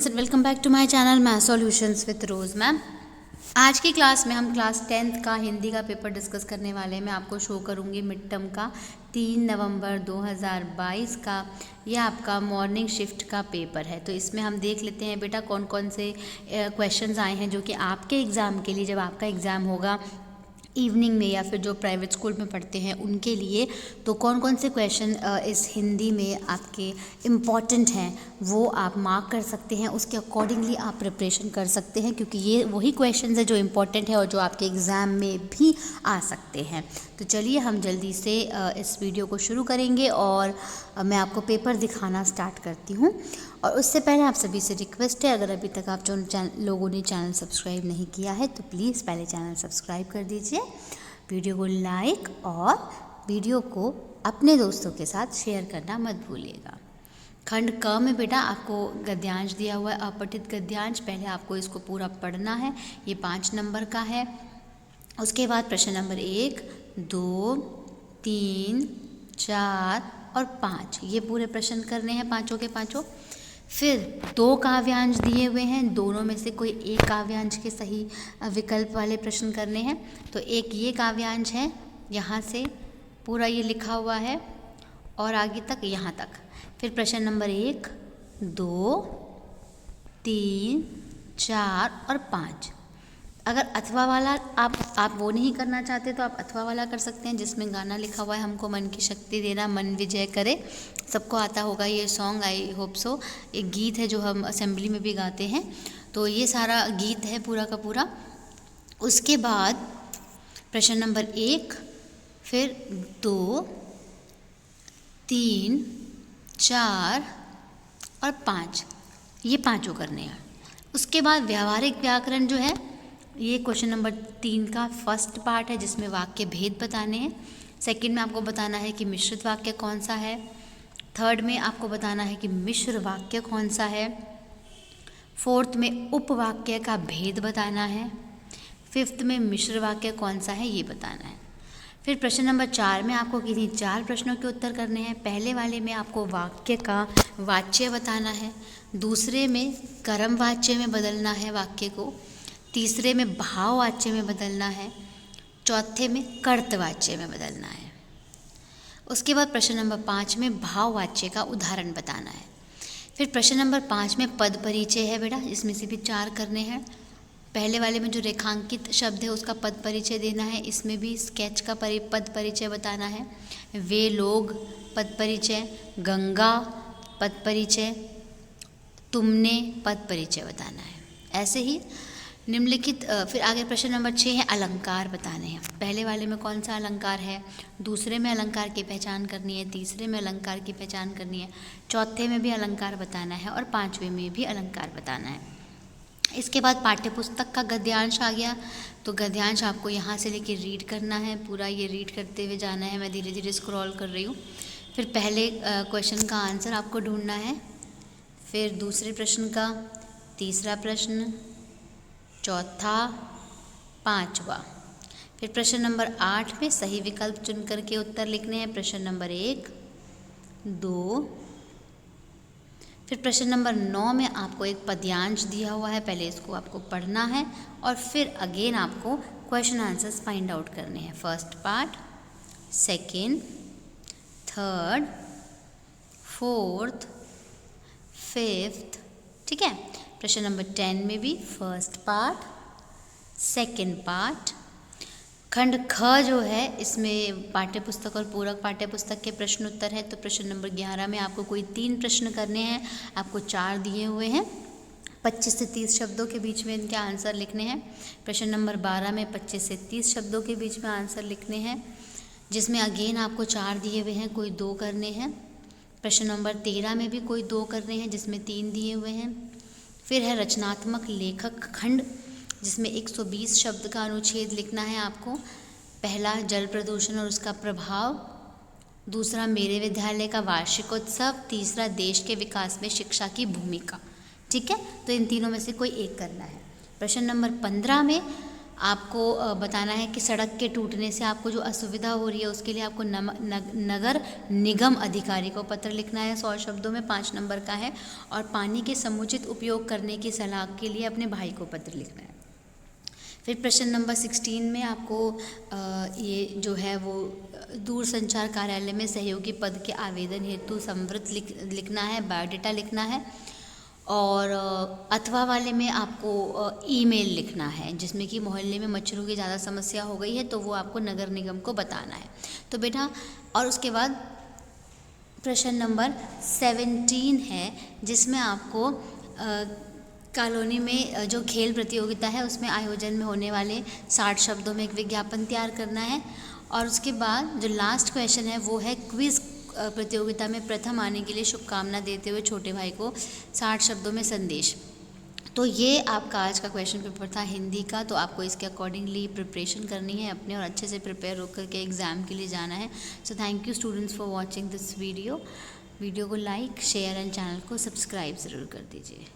Welcome back to my channel math solutions with Rose ma'am. आज की class में हम क्लास 10th का हिंदी का पेपर डिस्कस करने वाले हैं। मैं आपको शो करूंगी मिड टर्म का 3 नवंबर 2022 का। यह आपका मॉर्निंग शिफ्ट का पेपर है। तो इसमें हम देख लेते हैं बेटा कौन कौन से क्वेश्चंस आए हैं जो कि आपके एग्ज़ाम के लिए, जब आपका एग्ज़ाम होगा इवनिंग में या फिर जो प्राइवेट स्कूल में पढ़ते हैं उनके लिए, तो कौन कौन से क्वेश्चन इस हिंदी में आपके इम्पॉर्टेंट हैं वो आप मार्क कर सकते हैं। उसके अकॉर्डिंगली आप प्रिपरेशन कर सकते हैं, क्योंकि ये वही क्वेश्चंस है जो इम्पॉर्टेंट है और जो आपके एग्ज़ाम में भी आ सकते हैं। तो चलिए हम जल्दी से इस वीडियो को शुरू करेंगे और मैं आपको पेपर दिखाना स्टार्ट करती हूँ। और उससे पहले आप सभी से रिक्वेस्ट है, अगर अभी तक आप जो लोगों ने चैनल सब्सक्राइब नहीं किया है तो प्लीज़ पहले चैनल सब्सक्राइब कर दीजिए, वीडियो को लाइक और वीडियो को अपने दोस्तों के साथ शेयर करना मत भूलिएगा। खंड क में बेटा आपको गद्यांश दिया हुआ है, अपठित गद्यांश। पहले आपको इसको पूरा पढ़ना है, ये 5 नंबर का है। उसके बाद प्रश्न नंबर 1, 2, 3, 4 और 5, ये पूरे प्रश्न करने हैं पाँचों के पाँचों। फिर 2 काव्यांश दिए हुए हैं, दोनों में से कोई एक काव्यांश के सही विकल्प वाले प्रश्न करने हैं। तो एक ये काव्यांश है, यहाँ से पूरा ये लिखा हुआ है और आगे तक यहाँ तक। फिर प्रश्न नंबर 1, 2, 3, 4 और 5। अगर अथवा वाला आप वो नहीं करना चाहते तो आप अथवा वाला कर सकते हैं, जिसमें गाना लिखा हुआ है हमको मन की शक्ति देना मन विजय करे। सबको आता होगा ये सॉन्ग, आई होप सो। एक गीत है जो हम असेंबली में भी गाते हैं, तो ये सारा गीत है पूरा का पूरा। उसके बाद प्रश्न नंबर 1, फिर 2, 3, 4 और 5, ये पाँचों करने हैं। उसके बाद व्यावहारिक व्याकरण जो है, ये क्वेश्चन नंबर 3 का फर्स्ट पार्ट है, जिसमें वाक्य भेद बताने हैं। सेकंड में आपको बताना है कि मिश्रित वाक्य कौन सा है। थर्ड में आपको बताना है कि मिश्र वाक्य कौन सा है। फोर्थ में उपवाक्य का भेद बताना है। फिफ्थ में मिश्र वाक्य कौन सा है ये बताना है। फिर प्रश्न नंबर 4 में आपको किन्हीं 4 प्रश्नों के उत्तर करने हैं। पहले वाले में आपको वाक्य का वाच्य बताना है, दूसरे में कर्म वाच्य में बदलना है वाक्य को, तीसरे में भाववाच्य में बदलना है, चौथे में कर्तवाच्य में बदलना है। उसके बाद प्रश्न नंबर 5 में भाववाच्य का उदाहरण बताना है। फिर प्रश्न नंबर 5 में पद परिचय है बेटा, इसमें से भी 4 करने हैं। पहले वाले में जो रेखांकित शब्द है उसका पद परिचय देना है, इसमें भी स्केच का पद परिचय बताना है। वे लोग पद परिचय, गंगा पद परिचय, तुमने पद परिचय बताना है। ऐसे ही निम्नलिखित फिर आगे प्रश्न नंबर 6 है अलंकार बताने हैं। पहले वाले में कौन सा अलंकार है, दूसरे में अलंकार की पहचान करनी है, तीसरे में अलंकार की पहचान करनी है, चौथे में भी अलंकार बताना है और 5वें में भी अलंकार बताना है। इसके बाद पाठ्यपुस्तक का गद्यांश आ गया, तो गद्यांश आपको यहाँ से लेके रीड करना है, पूरा ये रीड करते हुए जाना है। मैं धीरे धीरे स्क्रॉल कर रही हूँ। फिर पहले क्वेश्चन का आंसर आपको ढूंढना है, फिर दूसरे प्रश्न का, तीसरा प्रश्न, चौथा, 5वां। फिर प्रश्न नंबर 8 में सही विकल्प चुन करके उत्तर लिखने हैं। प्रश्न नंबर 1, 2। फिर प्रश्न नंबर 9 में आपको एक पद्यांश दिया हुआ है, पहले इसको आपको पढ़ना है और फिर अगेन आपको क्वेश्चन आंसर्स फाइंड आउट करने हैं। First part, second, third, fourth, fifth, ठीक है। प्रश्न नंबर 10 में भी फर्स्ट पार्ट, सेकेंड पार्ट। खंड ख जो है इसमें पाठ्यपुस्तक और पूरक पाठ्यपुस्तक के प्रश्न उत्तर है। तो प्रश्न नंबर 11 में आपको कोई 3 प्रश्न करने हैं, आपको 4 दिए हुए हैं। 25 से 30 शब्दों के बीच में इनके आंसर लिखने हैं। प्रश्न नंबर 12 में 25 से 30 शब्दों के बीच में आंसर लिखने हैं, जिसमें अगेन आपको 4 दिए हुए हैं, कोई 2 करने हैं। प्रश्न नंबर 13 में भी कोई 2 करने हैं, जिसमें 3 दिए हुए हैं। फिर है रचनात्मक लेखक खंड, जिसमें 120 शब्द का अनुच्छेद लिखना है आपको। पहला जल प्रदूषण और उसका प्रभाव, दूसरा मेरे विद्यालय का वार्षिकोत्सव, तीसरा देश के विकास में शिक्षा की भूमिका, ठीक है। तो इन तीनों में से कोई एक करना है। प्रश्न नंबर 15 में आपको बताना है कि सड़क के टूटने से आपको जो असुविधा हो रही है उसके लिए आपको नगर निगम अधिकारी को पत्र लिखना है 100 शब्दों में, 5 नंबर का है। और पानी के समुचित उपयोग करने की सलाह के लिए अपने भाई को पत्र लिखना है। फिर प्रश्न नंबर 16 में आपको ये जो है वो दूरसंचार कार्यालय में सहयोगी पद के आवेदन हेतु संवृत्त लिखना है, बायोडाटा लिखना है। और अथवा वाले में आपको ईमेल लिखना है, जिसमें कि मोहल्ले में मच्छरों की ज़्यादा समस्या हो गई है तो वो आपको नगर निगम को बताना है। तो बेटा, और उसके बाद प्रश्न नंबर 17 है, जिसमें आपको कॉलोनी में जो खेल प्रतियोगिता है उसमें आयोजन में होने वाले 60 शब्दों में एक विज्ञापन तैयार करना है। और उसके बाद जो लास्ट क्वेश्चन है वो है क्विज़ प्रतियोगिता में प्रथम आने के लिए शुभकामना देते हुए छोटे भाई को 60 शब्दों में संदेश। तो ये आपका आज का क्वेश्चन पेपर था हिंदी का। तो आपको इसके अकॉर्डिंगली प्रिपरेशन करनी है अपने, और अच्छे से प्रिपेयर होकर के एग्ज़ाम के लिए जाना है। So thank you students for watching this video को लाइक, शेयर एंड चैनल को सब्सक्राइब ज़रूर कर दीजिए।